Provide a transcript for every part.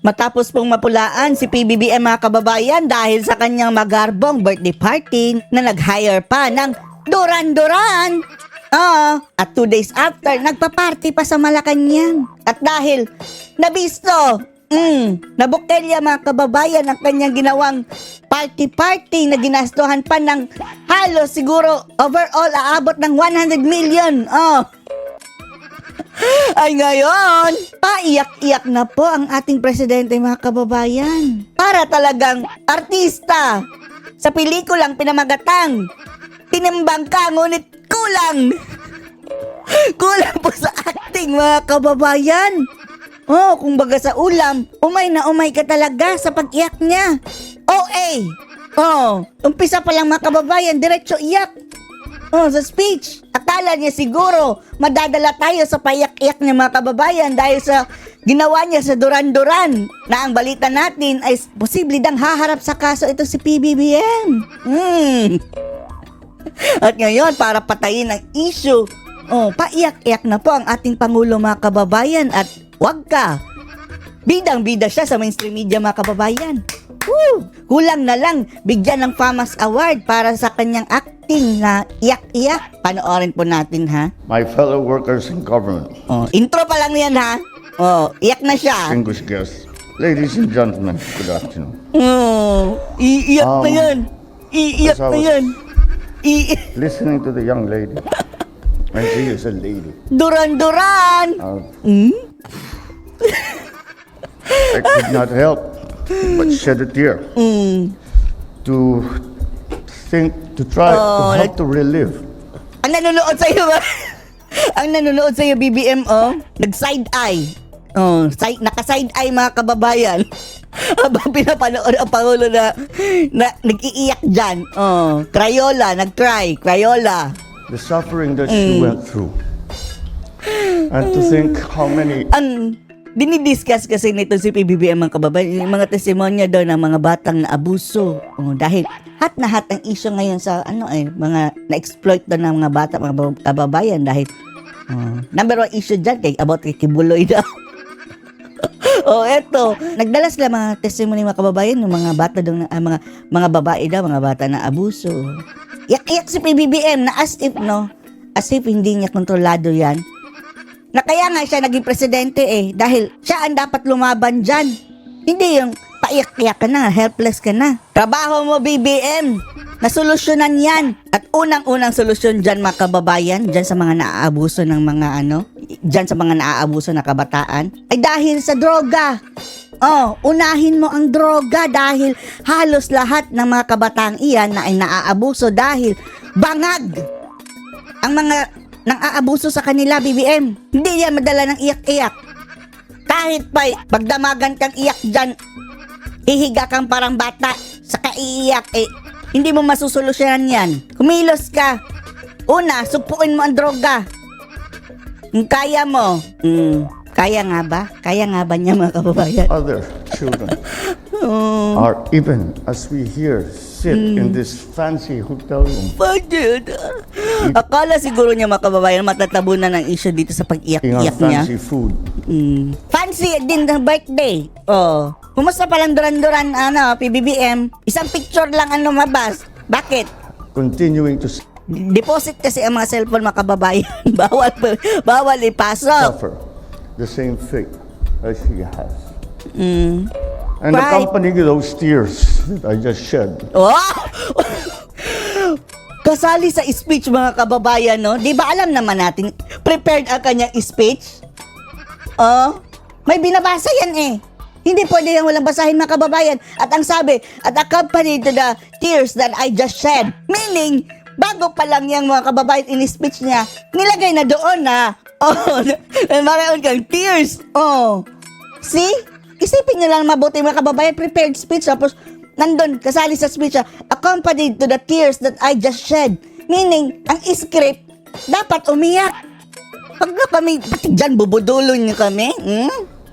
Matapos pong mapulaan si PBBM mga kababayan dahil sa kanyang magarbong birthday party na nag-hire pa ng Duran-Duran. At 2 days after, nagpa-party pa sa Malacanang. At dahil nabisto, nabukelya mga kababayan ang kanyang ginawang party-party na ginastuhan pa ng halos siguro overall aabot ng 100 million. Ay ngayon, paiyak-iyak na po ang ating presidente mga kababayan. Para talagang artista sa pelikulang pinamagatang. Tinimbang ka ngunit kulang. Kulang po sa acting mga kababayan. Kumbaga sa ulam, umay na umay ka talaga sa pag-iyak niya. Umpisa pa lang mga kababayan, diretso iyak. Sa speech. Akala niya siguro madadala tayo sa payak-iyak niya mga kababayan dahil sa ginawa niya sa Duran-Duran na ang balita natin ay posible dang haharap sa kaso ito si PBBM. At ngayon, para patayin ang issue, paiyak-iyak na po ang ating Pangulo mga kababayan at wag ka. Bidang-bida siya sa mainstream media mga kababayan. Kulang na lang bigyan ng FAMAS Award para sa kanyang acting na iyak-iyak. Panoorin po natin ha. My fellow workers in government, Intro pa lang yan ha. Iyak na siya. distinguished guests, ladies and gentlemen, good afternoon. Iiyak na yan. Iiyak na yan. Listening to the young lady, and she is a lady. Duran-Duran. I could not help but shed a tear to try to relive Ang nanonood sa'yo ba? Ang nanonood sa'yo, BBM, nag-side eye. Naka-side eye mga kababayan. Habang pinapanood ang Pangulo na nag-iiyak dyan. Crayola, nag-cry. Crayola. the suffering that she went through, and to think how many Ang dinidiscuss kasi nito si PBBM mga kababayan, yung mga testimonya daw ng mga batang na abuso. Dahil hat na hat ang issue ngayon sa mga na-exploit daw ng mga bata, mga kababayan dahil number one issue dyan about kay Kibuloy daw. Eto, nagdala sila mga testimony mga kababayan ng mga bata daw, mga babae daw, mga bata na abuso. Iyak-iyak si PBBM na as if hindi niya kontrolado yan. Na kaya nga siya naging presidente dahil siya ang dapat lumaban dyan. Hindi yung paiyak-iyak ka na, helpless ka na. Trabaho mo BBM, nasolusyonan yan. At unang-unang solusyon dyan mga kababayan, dyan sa mga naaabuso ng mga dyan sa mga naaabuso na kabataan, ay dahil sa droga. Unahin mo ang droga dahil halos lahat ng mga kabataang iyan na ay naaabuso dahil bangag ang mga nang aabuso sa kanila, BBM. Hindi yan madala ng iyak-iyak. Kahit pa pagdamagan kang iyak dyan, hihiga kang parang bata sa kaiiyak, hindi mo masusolusyonan yan. Kumilos ka. Una, sugpuin mo ang droga. Kaya mo. Kaya nga ba? Kaya nga ba niya mga kababayan? other children are even as we here sit in this fancy hotel room Budget. Akala siguro niya mga kababayan matatabunan ng issue dito sa eating our pag-iyak-iyak niya. fancy food. Fancy din ng birthday. Kumusta palang Duran-Duran, PBBM? Isang picture lang ang lumabas. Bakit? Continuing to Deposit kasi ang mga cellphone mga kababayan. bawal ipasok. suffer the same fate as she has. And Right. accompanying those tears that I just shed, Kasali sa speech mga kababayan, no? Di ba alam naman natin, prepared ang kanyang speech? May binabasa yan Hindi pwede yung walang basahin mga kababayan. At ang sabi, at accompanied to the tears that I just shed. Meaning, bago pa lang yung mga kababayan in-speech niya, nilagay na doon na, mayroon kang tears. See? Isipin nyo lang mabuti mga kababayan, prepared speech, tapos nandun, kasali sa speech, accompanied to the tears that I just shed. Meaning, ang script, dapat umiyak. Pag na kami, pati dyan, bubudulon nyo kami.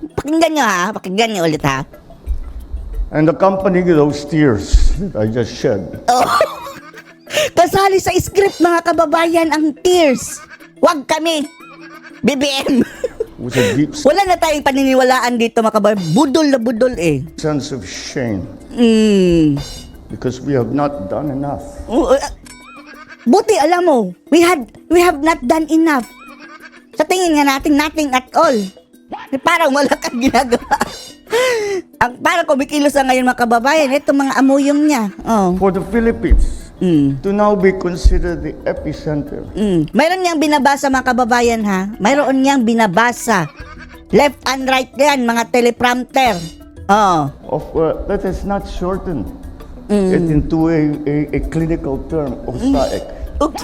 Pakinggan nyo pakinggan nyo ulit and accompanying those tears that I just shed, Kasali sa script mga kababayan ang tears. Wag kami. BBM. with a deep Wala na tayong paniniwalaan dito mga kababayan. Budol na budol eh. sense of shame Mm. because we have not done enough. Buti alam mo, we have not done enough. Sa tingin nga natin, nothing at all. Parang wala kang ginagawa. Parang kumikilos na ngayon mga kababayan, ito mga amuyong niya. Oh. For the Philippines Mm. to now be considered the epicenter Mayroon niyang binabasa mga kababayan ha. Mayroon niyang binabasa. Left and right yan, mga teleprompter. Oh. of, let us not shorten it into a clinical term of SAEC. Oops,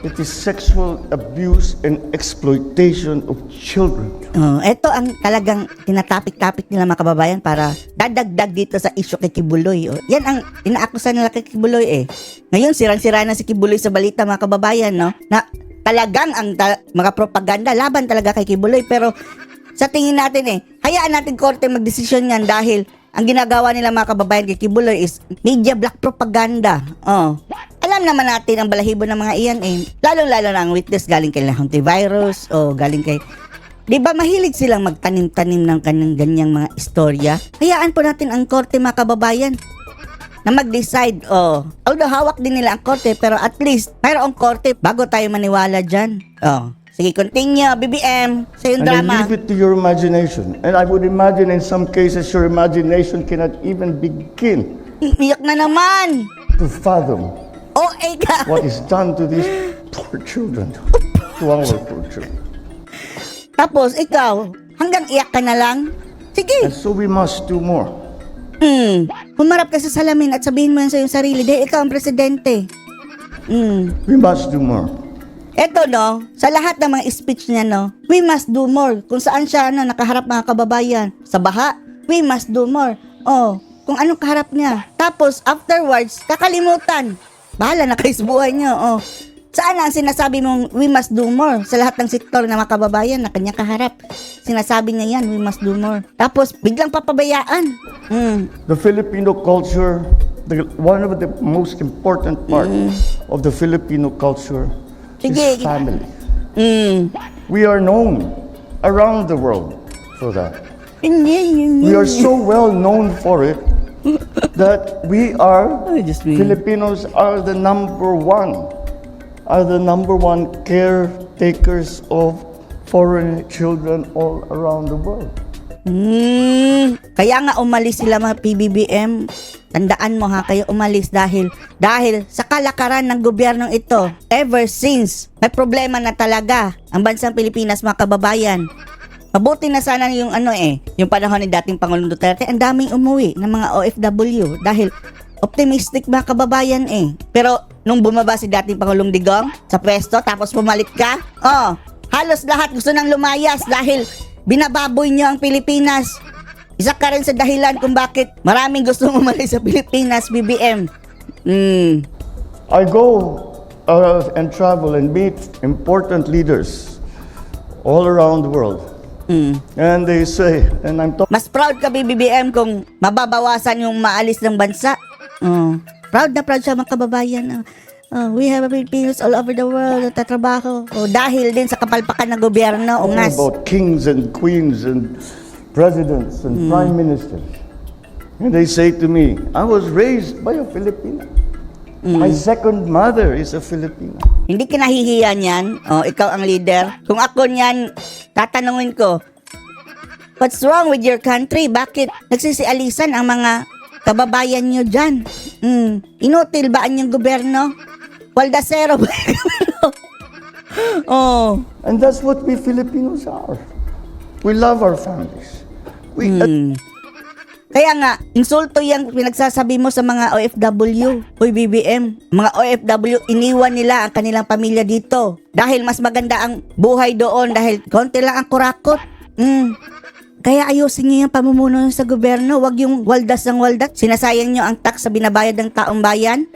It is sexual abuse and exploitation of children. Ito ang talagang tinatapik-tapik nila mga kababayan para dadagdag dito sa issue kay Kibuloy. Oh, yan ang inaakusan nila kay Kibuloy eh. Ngayon, sirang-sira na si Kibuloy sa balita mga kababayan, no? Na talagang mga propaganda laban talaga kay Kibuloy. Pero sa tingin natin eh, hayaan natin korte magdesisyon yan dahil ang ginagawa nila mga kababayan kay Kibuloy is media black propaganda. Oh. Alam naman natin ang balahibo ng mga iyan eh. Lalo-lalo na ang witness galing kay Hontivirus o galing kay... Di ba mahilig silang magtanim-tanim ng kanyang ganyang mga istorya? Hayaan po natin ang korte mga kababayan na mag-decide. Oh. Although hawak din nila ang korte pero at least mayroong korte bago tayo maniwala dyan. Oh. Sige, continue, BBM, sa yung And I drama. leave it to your imagination. And I would imagine in some cases your imagination cannot even begin Iyak na naman! to fathom Ka! what is done to these poor children, to our poor children. Tapos ikaw, hanggang iyak ka na lang? Sige. And so we must do more. Humarap ka sa salamin at sabihin mo yan sa iyong sarili dahil ikaw ang presidente. We must do more. Eto no, sa lahat ng mga speech niya no, we must do more. Kung saan siya nakaharap mga kababayan. Sa baha, we must do more. Oh, kung anong kaharap niya. Tapos afterwards, kakalimutan. Bahala na kayo sa buhay niyo. Oh. Saan ang sinasabi mong we must do more? Sa lahat ng sektor na mga kababayan na kanya kaharap. Sinasabi niya yan, we must do more. Tapos biglang papabayaan. The Filipino culture, one of the most important part of the Filipino culture Sige. is family. We are known around the world for that. We are so well known for it that we are, Diyos me. Filipinos are the number one caretakers of foreign children all around the world. Kaya nga umalis sila mga PBBM. Tandaan mo ha, kayo umalis dahil sa kalakaran ng gobyernong ito. Ever since, may problema na talaga ang bansang Pilipinas mga kababayan. Mabuti na sana yung yung panahon ni dating Pangulong Duterte, ang daming umuwi ng mga OFW dahil optimistic mga kababayan eh. Pero nung bumaba si dating Pangulong Digong sa pwesto tapos pumalit ka, halos lahat gusto nang lumayas dahil binababoy nyo ang Pilipinas. Isa ka rin sa dahilan kung bakit maraming gusto umalis sa Pilipinas, BBM. I go and travel and meet important leaders all around the world. And they say, and I'm talking Mas proud ka, BBM, kung mababawasan yung maalis ng bansa. Proud na proud siya mga kababayan. We have Filipinos all over the world na tatrabaho. Dahil din sa kapalpakan ng gobyerno, ungas. about kings and queens and presidents and prime ministers. And they say to me, I was raised by a Filipina. My second mother is a Filipina. Hindi kinahihiya niyan. Ikaw ang leader. Kung ako niyan, tatanungin ko, what's wrong with your country? Bakit nagsisialisan ang mga kababayan niyo dyan? Inutil ba ang inyong gobyerno? Waldasero ba ang gobyerno? And that's what we Filipinos are. We love our families. Kaya nga, insulto yung pinagsasabi mo sa mga OFW. Uy, BBM, mga OFW, iniwan nila ang kanilang pamilya dito. Dahil mas maganda ang buhay doon dahil konti lang ang kurakot. Kaya ayusin niyo yung pamumuno sa gobyerno. Huwag yung waldas ng waldas. Sinasayang niyo ang tax sa binabayad ng taong bayan.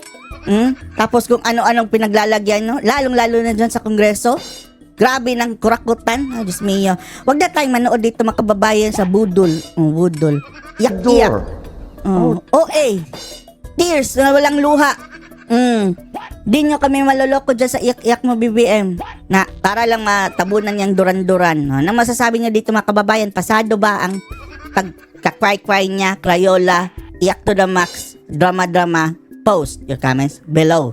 Tapos kung ano-anong pinaglalagyan nyo, lalong-lalo na dyan sa Kongreso. Grabe ng kurakutan. Diyos mio. Huwag na tayong manood dito mga kababayan sa budol. Budol. Iyak-iyak. OA. Tears na walang luha. Di nyo kami maloloko dyan sa iyak-iyak mo, BBM. Na, para lang matabunan niyang duran-duran. Anong masasabi niyo dito mga kababayan? Pasado ba ang pagka-cry-cry niya, Crayola, iyak to the max, drama-drama? Post your comments below.